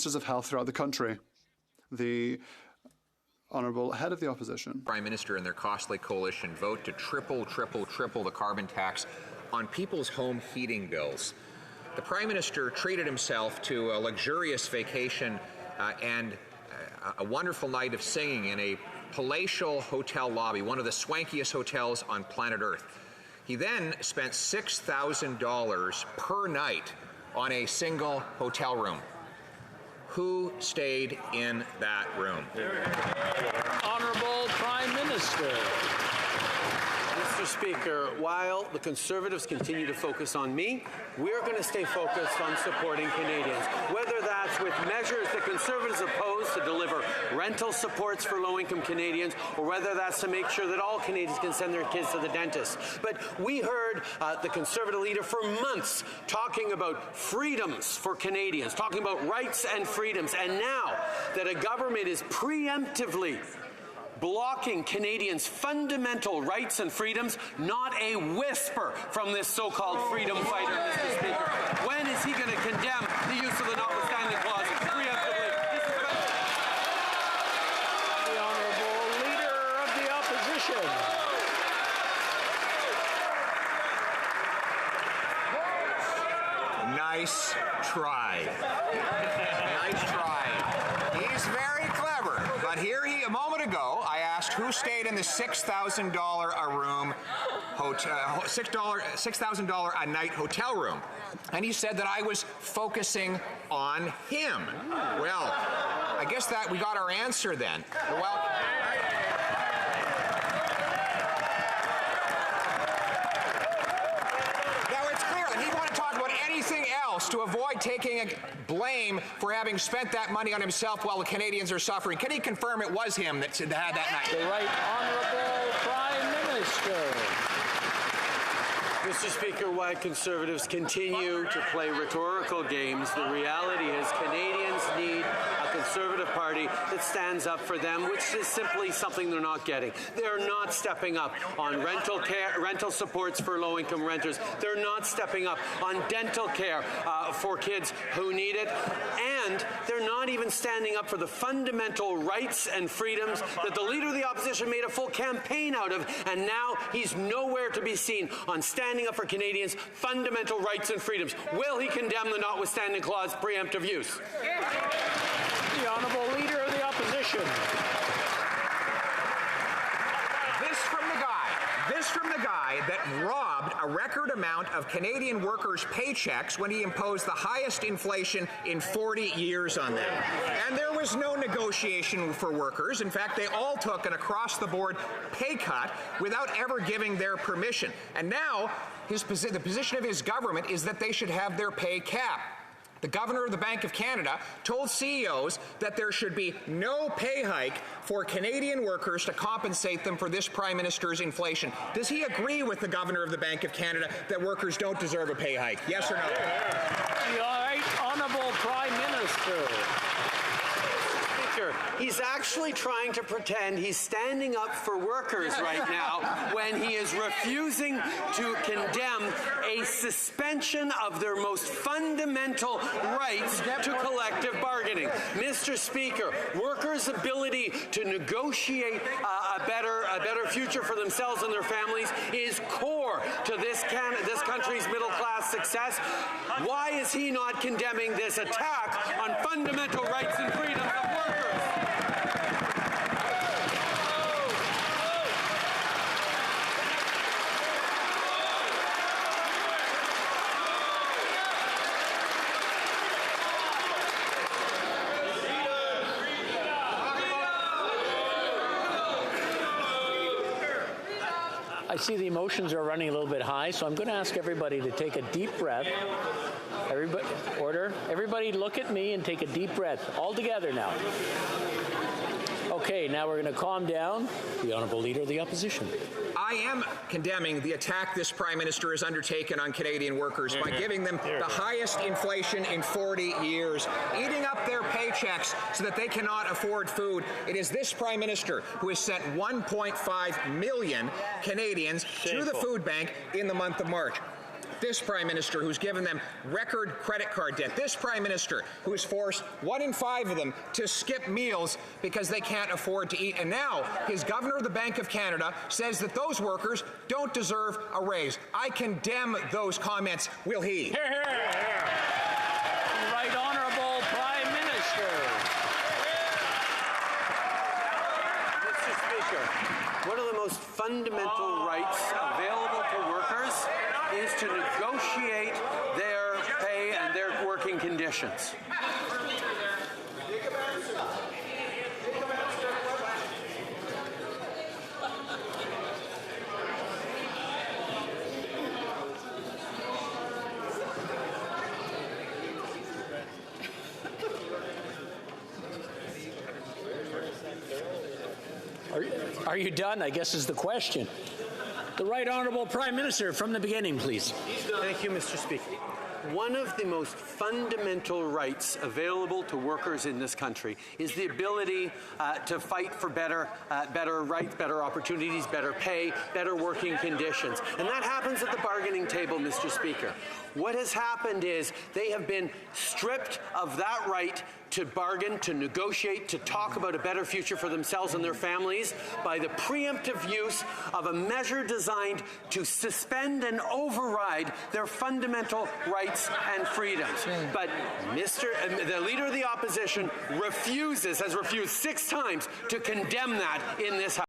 ministers of health throughout the country. The Honourable Head of the Opposition. Prime Minister and their costly coalition vote to triple the carbon tax on people's home heating bills. The Prime Minister treated himself to a luxurious vacation and a wonderful night of singing in a palatial hotel lobby, one of the swankiest hotels on planet Earth. He then spent $6,000 per night on a single hotel room. Who stayed in that room? Honourable Prime Minister. Mr. Speaker, while the Conservatives continue to focus on me, we're going to stay focused on supporting Canadians, whether that's with measures that Conservatives oppose to deliver rental supports for low-income Canadians, or whether that's to make sure that all Canadians can send their kids to the dentist. But we heard the Conservative leader for months talking about freedoms for Canadians, talking about rights and freedoms, and now that a government is preemptively blocking Canadians' fundamental rights and freedoms, not a whisper from this so-called freedom fighter, Mr. Speaker. When is he going to condemn the use of the notwithstanding clause preemptively? The Honourable Leader of the Opposition. Nice try. Nice try. He's very clever. But here a moment ago, I asked who stayed in the $6,000 a room hotel, $6,000 a night hotel room. And he said that I was focusing on him. Well, I guess that we got our answer then. Well, to avoid taking a blame for having spent that money on himself while the Canadians are suffering. Can he confirm it was him that had that night? The Right Honourable Prime Minister. Mr. Speaker, while Conservatives continue to play rhetorical games, the reality is Canadians need a Conservative Party that stands up for them, which is simply something they're not getting. They're not stepping up on rental supports for low-income renters. They're not stepping up on dental care for kids who need it. And they're not even standing up for the fundamental rights and freedoms that the Leader of the Opposition made a full campaign out of, and now he's nowhere to be seen on standing up for Canadians' fundamental rights and freedoms. Will he condemn the notwithstanding clause preemptive use? The Honourable Leader of the Opposition. This from the guy that robbed a record amount of Canadian workers' paychecks when he imposed the highest inflation in 40 years on them. And there was no negotiation for workers. In fact, they all took an across-the-board pay cut without ever giving their permission. And now, the position of his government is that they should have their pay capped. The Governor of the Bank of Canada told CEOs that there should be no pay hike for Canadian workers to compensate them for this Prime Minister's inflation. Does he agree with the Governor of the Bank of Canada that workers don't deserve a pay hike? Yes or no? The Right Honourable Prime Minister. He's actually trying to pretend he's standing up for workers right now when he is refusing to condemn a suspension of their most fundamental rights to collective bargaining. Mr. Speaker, workers' ability to negotiate a better future for themselves and their families is core to this country's middle-class success. Why is he not condemning this attack on fundamental rights and freedoms of workers? I see the emotions are running a little bit high, so I'm going to ask everybody to take a deep breath. Everybody look at me and take a deep breath. All together now. Okay, now we're going to calm down. The Honourable Leader of the Opposition. I am condemning the attack this Prime Minister has undertaken on Canadian workers by giving them the highest inflation in 40 years, eating up their paychecks so that they cannot afford food. It is this Prime Minister who has sent 1.5 million Canadians to the food bank in the month of March. This Prime Minister who's given them record credit card debt. This Prime Minister who has forced 1 in 5 of them to skip meals because they can't afford to eat. And now his Governor of the Bank of Canada says that those workers don't deserve a raise. I condemn those comments. Will he? Hear, hear, hear. Right Honourable Prime Minister. Mr. Speaker, one of the most fundamental rights available to workers is to negotiate their pay and their working conditions. Are you done, I guess is the question. The Right Honourable Prime Minister, from the beginning, please. Thank you, Mr. Speaker. One of the most fundamental rights available to workers in this country is the ability to fight for better rights, better opportunities, better pay, better working conditions. And that happens at the bargaining table, Mr. Speaker. What has happened is they have been stripped of that right to bargain, to negotiate, to talk about a better future for themselves and their families by the preemptive use of a measure designed to suspend and override their fundamental rights and freedoms. But the Leader of the Opposition has refused 6 times to condemn that in this House.